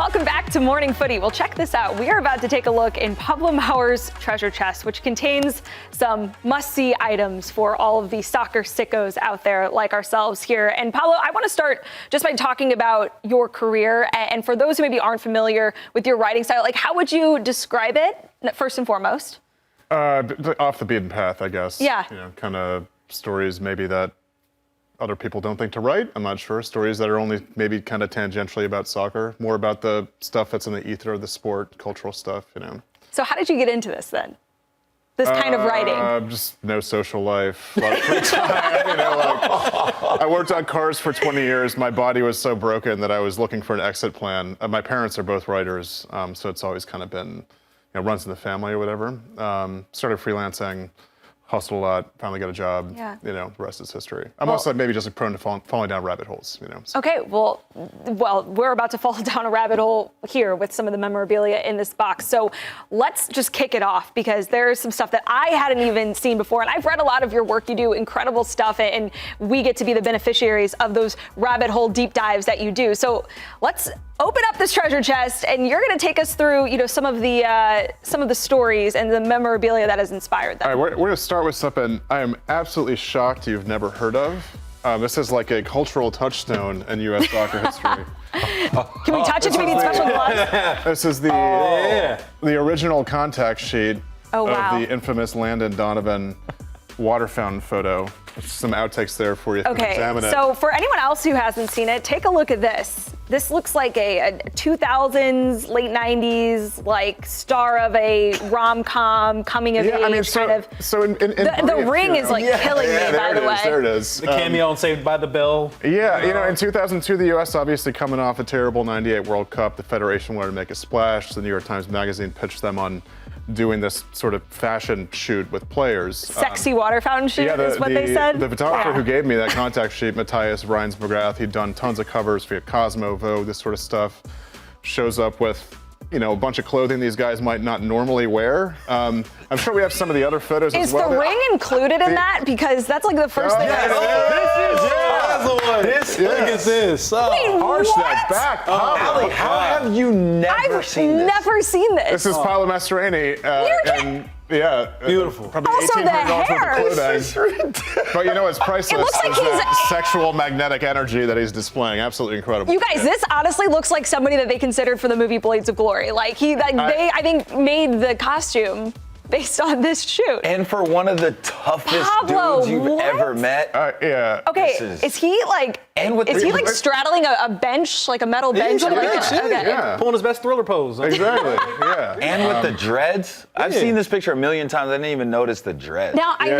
Welcome back to Morning Footy. Well, check this out. We are about to take a look in Pablo Maurer's treasure chest, which contains some must-see items for all of the soccer sickos out there like ourselves here. And Pablo, I want to start just by talking about your career. And for those who maybe aren't familiar with your writing style, like how would you describe it, first and foremost? Off the beaten path, I guess. Yeah. You know, kind of stories maybe that other people don't think to write. I'm not sure. Stories that are only maybe kind of tangentially about soccer, more about the stuff that's in the ether of the sport, cultural stuff, you know. So how did you get into this then? This kind of writing? Just no social life, a lot of free time, you know, like, I worked on cars for 20 years. My body was so broken that I was looking for an exit plan. My parents are both writers, so it's always kind of been, you know, runs in the family or whatever. Started freelancing, hustled a lot, finally got a job, you know, the rest is history. I'm also maybe just prone to falling down rabbit holes, you know. So. Okay, well, we're about to fall down a rabbit hole here with some of the memorabilia in this box. So let's just kick it off because there's some stuff that I hadn't even seen before. And I've read a lot of your work. You do incredible stuff, and we get to be the beneficiaries of those rabbit hole deep dives that you do. So let's open up this treasure chest, and you're going to take us through, you know, some of the stories and the memorabilia that has inspired them. All right, we're going to start with something I am absolutely shocked you've never heard of. This is like a cultural touchstone in U.S. soccer history. Can we touch it? Do we need special gloves? This is the original contact sheet of the infamous Landon Donovan water fountain photo. Some outtakes there for you. Okay, Examine it. so for anyone else who hasn't seen it, take a look at this. This looks like a 2000s, late 90s, like star of a rom-com, coming of age kind of. So in the ring is like killing me, by the way. There it is. The cameo on Saved by the Bell. Yeah, you know, in 2002, the U.S. obviously coming off a terrible '98 World Cup. The Federation wanted to make a splash. The New York Times Magazine pitched them on doing this sort of fashion shoot with players. Sexy water fountain shoot is what they said? The photographer who gave me that contact sheet, Matthias Reins McGrath, he'd done tons of covers for Cosmo, Vogue, this sort of stuff, shows up with, you know, a bunch of clothing these guys might not normally wear. I'm sure we have some of the other photos as well. Is the ring included in that? Because that's like the first thing I Look at this. Wait, Arch what? that back, Pablo. How have you never seen this? I've never seen this. This is Pablo Mastroeni. Beautiful. Probably Also, the $1,800 hair. worth of clothing. But you know what's priceless? It looks like is he's that sexual magnetic energy that he's displaying. Absolutely incredible. You guys, this honestly looks like somebody that they considered for the movie Blades of Glory. Like they, I think, made the costume based on this shoot. And for one of the toughest Pablo, dudes you've ever met. Yeah. Okay, is he like? Is he like straddling a bench, like a metal bench? Pulling his best thriller pose. Exactly. Yeah. And with the dreads. I've seen this picture a million times. I didn't even notice the dreads. Now I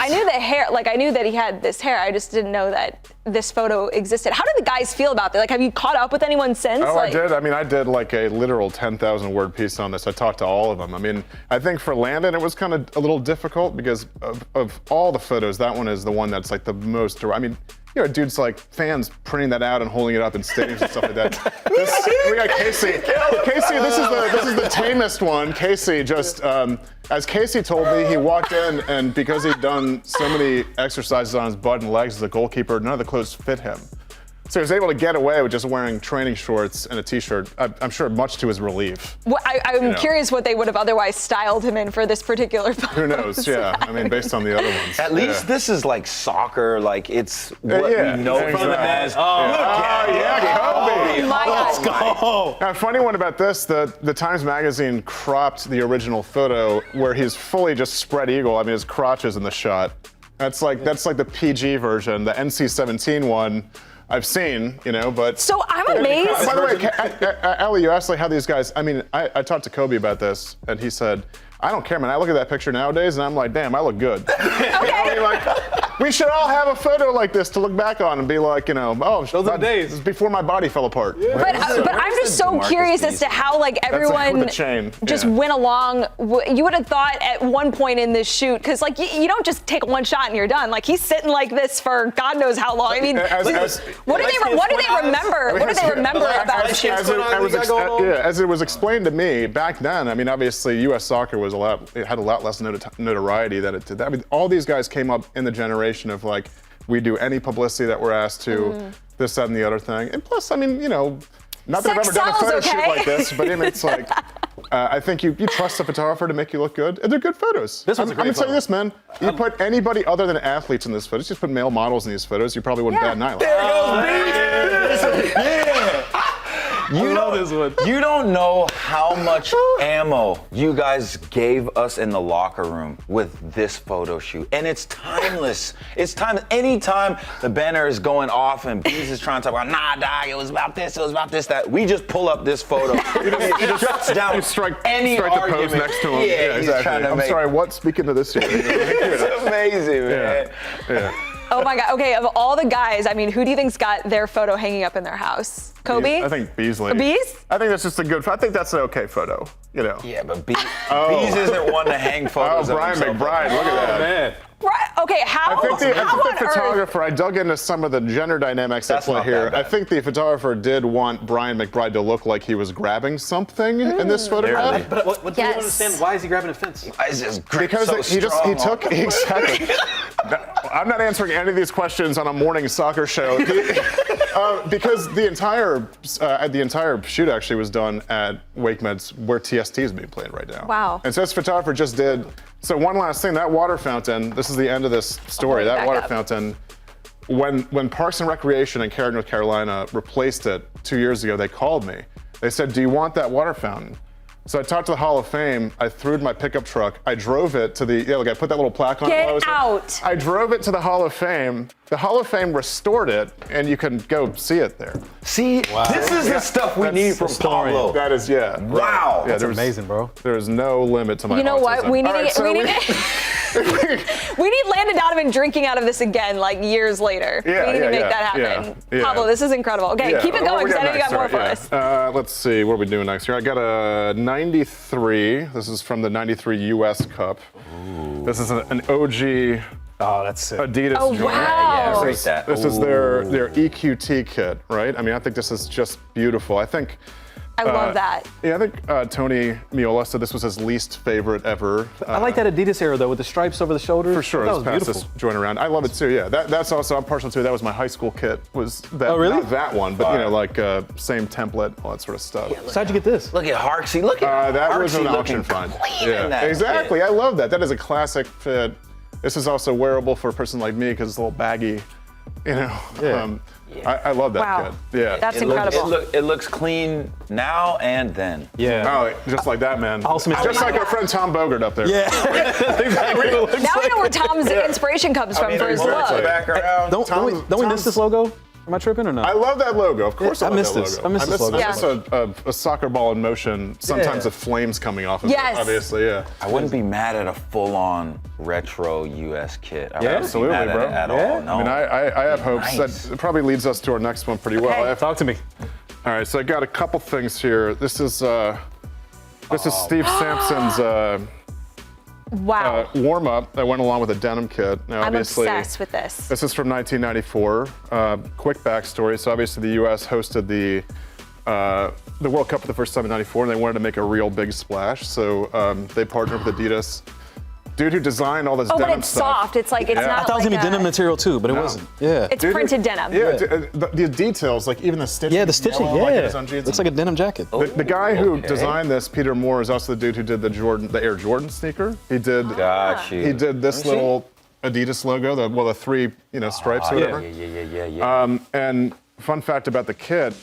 knew the hair. Like I knew that he had this hair. I just didn't know that this photo existed. How did the guys feel about that? Like, have you caught up with anyone since? Oh, I did. I mean, I did like a literal 10,000 word piece on this. I talked to all of them. I mean, I think for Landon, it was kind of a little difficult because of all the photos, that one is the one that's like the most, I mean, you know, dudes like fans printing that out and holding it up in stadiums and stuff like that. We got Casey. Casey, this is the tamest one. Casey just, as Casey told me, he walked in and because he'd done so many exercises on his butt and legs as a goalkeeper, none of the clothes fit him. So he was able to get away with just wearing training shorts and a t-shirt, I'm sure much to his relief. Well, I'm curious what they would have otherwise styled him in for this particular photo. Who knows, yeah. I mean, based on the other ones. At least this is like soccer, like it's what we know from the as. Kobe. Oh my God. Let's go. Now, a funny one about this, the Times Magazine cropped the original photo where he's fully just spread eagle. I mean, his crotch is in the shot. That's like the PG version, the NC-17 one. I've seen, you know, but... So I'm amazed. By the way, Ellie, you asked like how these guys, I mean, I talked to Kobe about this, and he said, I don't care, man. I look at that picture nowadays, and I'm like, damn, I look good. Okay. We should all have a photo like this to look back on and be like, you know, oh, those are the days. This is before my body fell apart. Yeah. But I'm just so curious as to how like everyone just went along. You would have thought at one point in this shoot, because like you don't just take one shot and you're done. Like he's sitting like this for God knows how long. I mean, what do they remember? What do they remember about the shoot? As it was explained to me back then, I mean, obviously U.S. soccer was it had a lot less notoriety than it did. I mean, all these guys came up in the generation of like, we do any publicity that we're asked to, this, that, and the other thing. And plus, I mean, you know, Not that I've Sex ever done a sells, photo shoot okay? like this, but I mean, it's like, I think you trust a photographer to make you look good, and they're good photos. This one's a I'm great gonna tell you photo. this, man. You put anybody other than athletes in this photos, just put male models in these photos, you probably wouldn't Yeah. bat an eyelash. You love don't, this one. you don't know how much ammo you guys gave us in the locker room with this photo shoot. And it's timeless. It's timeless. Anytime the banner is going off and Bees is trying to talk about, nah, dog, it was about this, that. We just pull up this photo. It shuts down You strike any the argument. pose next to him. Yeah, he's trying to I'm make- sorry, what? Speaking to this here. It's amazing, man. Yeah. Oh my God. Okay, of all the guys, I mean, who do you think's got their photo hanging up in their house? Kobe? I think Beasley. Bees? I think that's just a good. I think that's an okay photo. You know. Yeah, but Bees isn't one to hang Oh, photos of Brian himself. McBride, look at that. Man. Right. Okay, how, I think the how on earth? photographer, I dug into some of the gender dynamics That's at play not here. that bad. I think the photographer did want Brian McBride to look like he was grabbing something in this photograph. Barely. But what do you Yes. understand? Why is he grabbing a fence? Why is his grip Because so he strong? took exactly. I'm not answering any of these questions on a morning soccer show because the entire shoot actually was done at WakeMed's where TST is being played right now. Wow. And so this photographer just did. So one last thing, that water fountain. This is the end of this story. Oh, That back water up. fountain. When Parks and Recreation in Carroll, North Carolina replaced it 2 years ago, they called me. They said, "Do you want that water fountain?" So I talked to the Hall of Fame. I threw it in my pickup truck. I drove it to the, I put that little plaque on it. Get while I was there. out. I drove it to the Hall of Fame. The Hall of Fame restored it, and you can go see it there. See, this is the stuff we That's need from historian. Pablo. That is, yeah. Wow. Yeah, That's there's- amazing, bro. There is no limit to my You know what? autism. We need All right, to so we need we need Landon Donovan drinking out of this again, like years later. Yeah, we need yeah, to make yeah, that happen. yeah. Pablo, this is incredible. Okay, Yeah, keep it what going we because I know you got next? more All for right, us. Let's see, what are we doing next here? I got a 93. This is from the 93 US Cup. This is an OG Oh, that's sick. Adidas Oh, joint. wow. Yeah, This is, that. this is their EQT kit, right? I mean, I think this is just beautiful. I think. I love that. Yeah, I think Tony Miola said this was his least favorite ever. I like that Adidas era though, with the stripes over the shoulders. For sure, That let's was pass beautiful. this joint around. I love it too. Yeah, that's also I'm partial to. That was my high school kit. Was that? Oh, really? Not that one, but like same template, all that sort of stuff. So how'd you get this? Look at Harksey. Look at That was Harksey an auction looking find. clean in that exactly. kit. I love that. That is a classic fit. This is also wearable for a person like me because it's a little baggy. You know. Yeah. I love that Wow. kit. Yeah. That's It incredible. it looks clean now and then. Yeah. Oh, just like that, man. Awesome. Just like our friend Tom Bogert up there. Yeah. That's exactly what it looks Now we like. know where Tom's inspiration comes from for his exactly. look. Back around. Don't we miss Tom's- this logo? Am I tripping or not? I love that logo. Of course, I I love miss that this. logo. I miss this logo. I miss a soccer ball in motion. Sometimes Yeah. with flames coming off of Yes. it. Obviously, yeah. I wouldn't be mad at a full-on retro US kit. I Yeah, wouldn't absolutely, be mad bro. at it at Yeah. all. No. I mean, I have hopes Nice. that it probably leads us to our next one pretty well. Okay. I have- Talk to me. all right, so I got a couple things here. This is Steve Sampson's Wow. warm up that went along with a denim kit. Now, I'm obviously, obsessed with this. This is from 1994. Quick backstory. So obviously the U.S. hosted the World Cup for the first time in '94, and they wanted to make a real big splash. So they partnered with Adidas. Dude who designed all this Oh, but denim it's stuff. soft. It's like it's Yeah. not I thought it was like gonna be a- denim material too, but it No. wasn't. Yeah. It's Dude who- printed denim. Yeah, the details, like even the stitching. Yeah, the stitching. yellow, like it Yeah. is on jeans. Looks like a denim jacket. The guy who Okay. designed this, Peter Moore, is also the dude who did the Air Jordan sneaker. He did. Got you. He did this little Adidas logo, the three stripes or Yeah, whatever. yeah. And fun fact about the kit,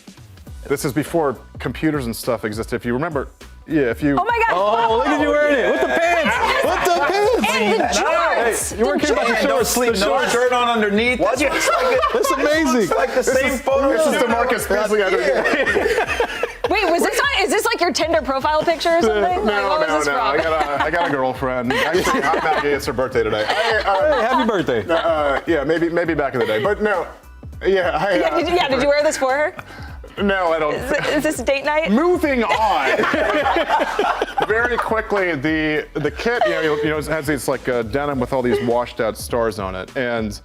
this is before computers and stuff existed. If you remember, if you. Oh my God. Oh, look at you wearing it with the pants. With the pants. And the jorts. You weren't kidding about the And no shorts. sleep, The no shorts. shirt on underneath. That's what it's like. That's amazing. It's like the same photo. This is DeMarcus Beasley. Wait, is this like your Tinder profile picture or something? Like, what was this No. from? I got a girlfriend. Actually, I'm Maggie. It's her birthday today. Hey, happy birthday. Yeah, maybe back in the day, but no. Yeah, Did you wear this for her? No, I don't. Is this date night? Moving on. Very quickly, the kit, has these like denim with all these washed out stars on it, and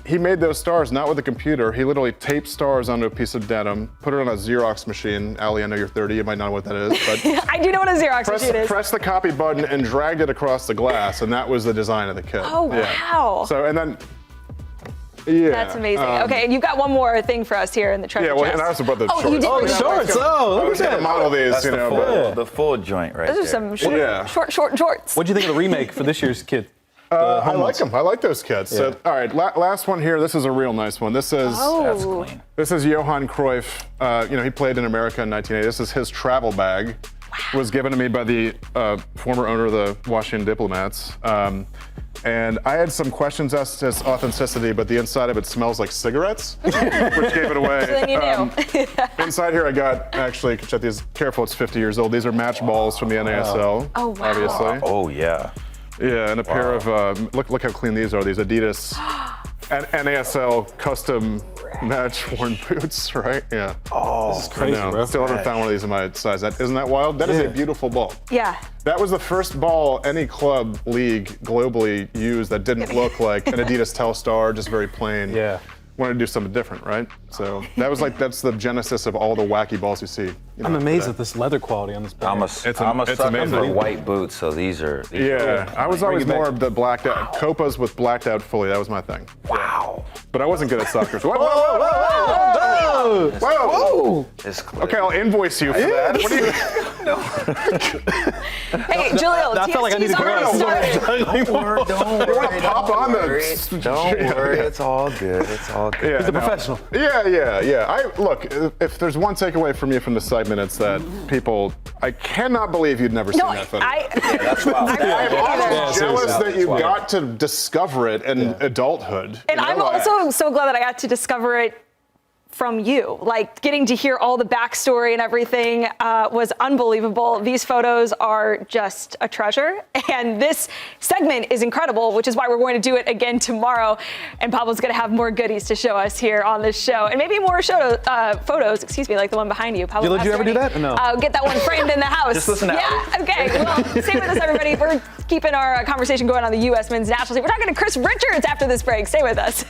he made those stars not with a computer. He literally taped stars onto a piece of denim, put it on a Xerox machine. Allie, I know you're 30, you might not know what that is, but I do know what a Xerox machine is. press the copy button and dragged it across the glass, and that was the design of the kit. Oh, wow. So and then Yeah. That's amazing. Okay, and you've got one more thing for us here in the treasure Yeah, well, chest. and I also brought the Oh, shorts. you did Oh, bring the the shorts. Oh, I look was at going to that. model these, That's you know. but- the full joint right Those are there. some short, Yeah. short shorts. What'd you think of the remake for this year's kid? I like them. I like those kits. Yeah. So, all right, last one here. This is a real nice one. This is That's Oh, clean. this is Johan Cruyff. He played in America in 1980. This is his travel bag. Was given to me by the former owner of the Washington Diplomats. And I had some questions as to its authenticity, but the inside of it smells like cigarettes, which gave it away. then you knew. Inside here, I got actually. Check these. Careful, it's 50 years old. These are match balls from the NASL. Oh, wow. Obviously. Oh yeah. Yeah, and a pair of look how clean these are. These Adidas and NASL custom match worn boots, right? Yeah. This is crazy, I know. bro. Still haven't found one of these in my size. Isn't that wild? That is a beautiful ball. Yeah. That was the first ball any club league globally used that didn't look like an Adidas Telstar, just very plain. Yeah. Wanted to do something different, right? So that's the genesis of all the wacky balls you see. I'm amazed at this leather quality on this bag. I'm a It's sucker amazing. for white boots, so these are. Yeah, I was always it back. more of the blacked out Copas with blacked out fully. That was my thing. Wow. But I wasn't good at soccer. So whoa. This clip. Okay, I'll invoice you for that. What do you? Hey, Jaleel, I felt like I needed to already go. started. Don't worry. Pop on the. Don't worry. It's all good. It's all good. Yeah, He's a professional. Yeah. Look, if there's one takeaway from you from the segment, it's that people. I cannot believe you'd never seen No, that photo. That's wild. I'm Yeah, almost jealous seriously. that you got to discover it in adulthood. And You I'm know, also so glad that I got to discover it from you. Like, getting to hear all the backstory and everything was unbelievable. These photos are just a treasure. And this segment is incredible, which is why we're going to do it again tomorrow. And Pablo's going to have more goodies to show us here on this show. And maybe more photos, like the one behind you. Pablo, Did you ever do that? Or no? Get that one framed in the house. Just listen to Yeah, okay. Well, stay with us, everybody. We're keeping our conversation going on the U.S. men's national team. We're talking to Chris Richards after this break. Stay with us.